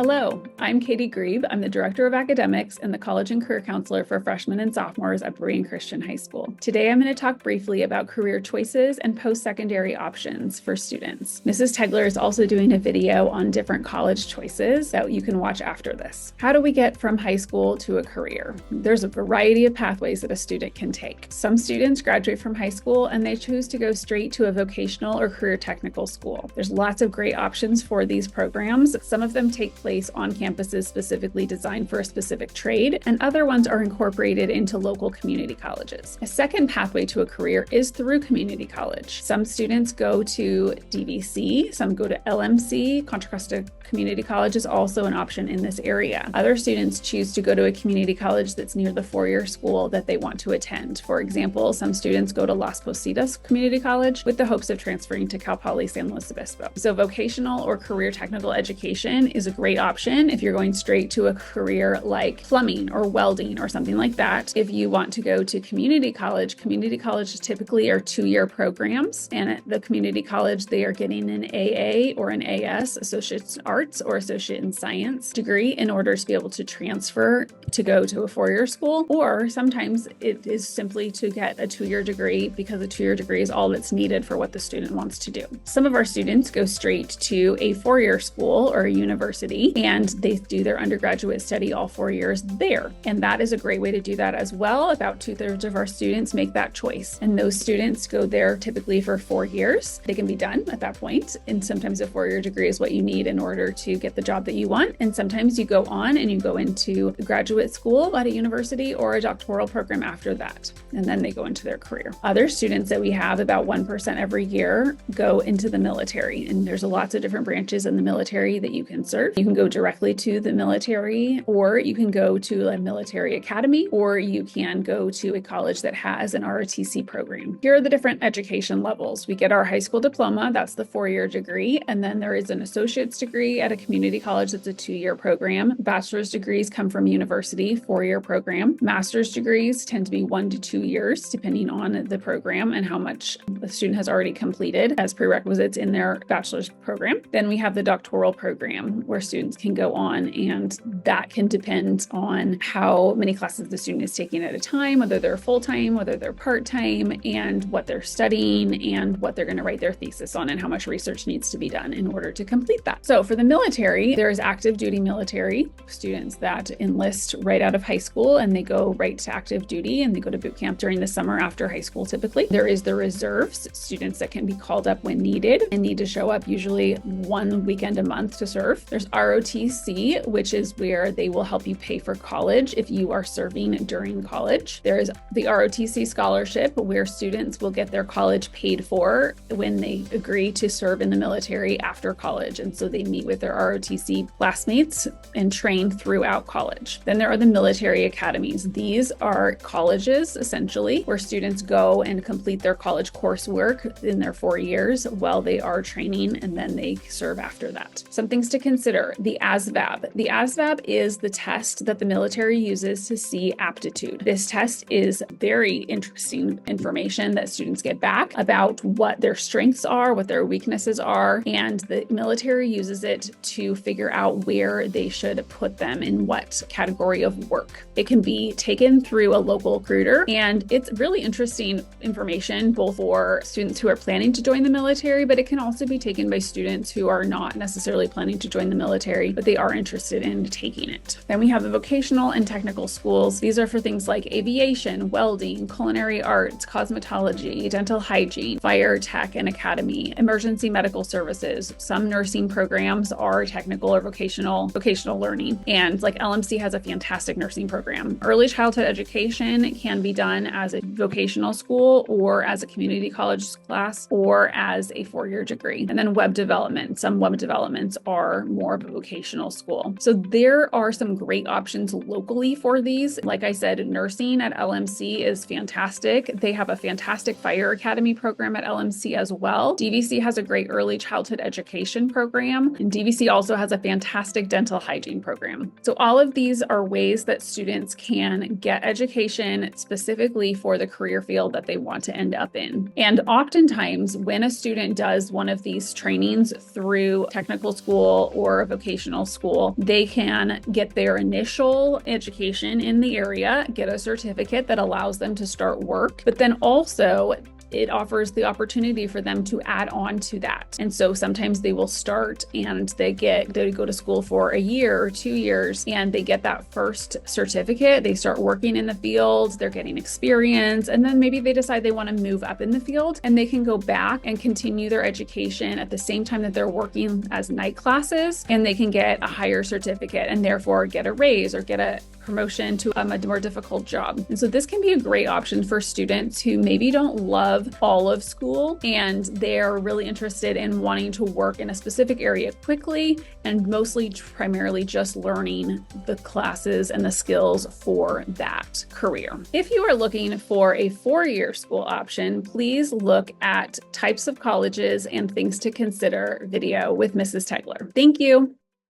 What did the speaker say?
Hello, I'm Katie Grieb. I'm the Director of Academics and the College and Career Counselor for freshmen and sophomores at Berean Christian High School. Today, I'm going to talk briefly about career choices and post-secondary options for students. Mrs. Tegeler is also doing a video on different college choices that you can watch after this. How do we get from high school to a career? There's a variety of pathways that a student can take. Some students graduate from high school and they choose to go straight to a vocational or career technical school. There's lots of great options for these programs. Some of them take place on campuses specifically designed for a specific trade, and other ones are incorporated into local community colleges. A second pathway to a career is through community college. Some students go to DVC, some go to LMC. Contra Costa Community College is also an option in this area. Other students choose to go to a community college that's near the four-year school that they want to attend. For example, some students go to Las Positas Community College with the hopes of transferring to Cal Poly San Luis Obispo. So vocational or career technical education is a great option if you're going straight to a career like plumbing or welding or something like that. If you want to go to community colleges typically are two-year programs, and at the community college they are getting an AA or an AS, Associate in Arts or Associate in Science degree in order to be able to transfer to go to a four-year school, or sometimes it is simply to get a two-year degree because a two-year degree is all that's needed for what the student wants to do. Some of our students go straight to a four-year school or a university, and they do their undergraduate study all 4 years there. And that is a great way to do that as well. About 2/3 of our students make that choice. And those students go there typically for 4 years. They can be done at that point. And sometimes a four-year degree is what you need in order to get the job that you want. And sometimes you go on and you go into graduate school at a university or a doctoral program after that. And then they go into their career. Other students that we have, about 1% every year, go into the military. And there's lots of different branches in the military that you can serve. You can go directly to the military, or you can go to a military academy, or you can go to a college that has an ROTC program. Here are the different education levels. We get our high school diploma, that's the four-year degree, and then there is an associate's degree at a community college that's a two-year program. Bachelor's degrees come from university, four-year program. Master's degrees tend to be 1 to 2 years, depending on the program and how much the student has already completed as prerequisites in their bachelor's program. Then we have the doctoral program where students can go on, and that can depend on how many classes the student is taking at a time, whether they're full-time, whether they're part-time, and what they're studying and what they're going to write their thesis on and how much research needs to be done in order to complete that. So for the military, there is active duty military students that enlist right out of high school and they go right to active duty and they go to boot camp during the summer after high school typically. There is the reserves, students that can be called up when needed and need to show up usually one weekend a month to serve. There's ROTC, which is where they will help you pay for college if you are serving during college. There is the ROTC scholarship, where students will get their college paid for when they agree to serve in the military after college. And so they meet with their ROTC classmates and train throughout college. Then there are the military academies. These are colleges, essentially, where students go and complete their college coursework in their 4 years while they are training, and then they serve after that. Some things to consider: the ASVAB. The ASVAB is the test that the military uses to see aptitude. This test is very interesting information that students get back about what their strengths are, what their weaknesses are, and the military uses it to figure out where they should put them in what category of work. It can be taken through a local recruiter, and it's really interesting information both for students who are planning to join the military, but it can also be taken by students who are not necessarily planning to join the military, but they are interested in taking it. Then we have the vocational and technical schools. These are for things like aviation, welding, culinary arts, cosmetology, dental hygiene, fire tech and academy, emergency medical services. Some nursing programs are technical or vocational learning. And like LMC has a fantastic nursing program. Early childhood education can be done as a vocational school or as a community college class or as a four-year degree. And then web development. Some web developments are more of a vocational school. So there are some great options locally for these. Like I said, nursing at LMC is fantastic. They have a fantastic fire academy program at LMC as well. DVC has a great early childhood education program, and DVC also has a fantastic dental hygiene program. So all of these are ways that students can get education specifically for the career field that they want to end up in. And oftentimes when a student does one of these trainings through technical school or a vocational school, school, they can get their initial education in the area, get a certificate that allows them to start work, but then also it offers the opportunity for them to add on to that. And so sometimes they will start and they go to school for a year or 2 years and they get that first certificate. They start working in the field, they're getting experience, and then maybe they decide they want to move up in the field and they can go back and continue their education at the same time that they're working as night classes, and they can get a higher certificate and therefore get a raise or get a promotion to a more difficult job. And so this can be a great option for students who maybe don't love all of school and they're really interested in wanting to work in a specific area quickly and mostly primarily just learning the classes and the skills for that career. If you are looking for a 4-year school option, please look at types of colleges and things to consider video with Mrs. Tegeler. Thank you.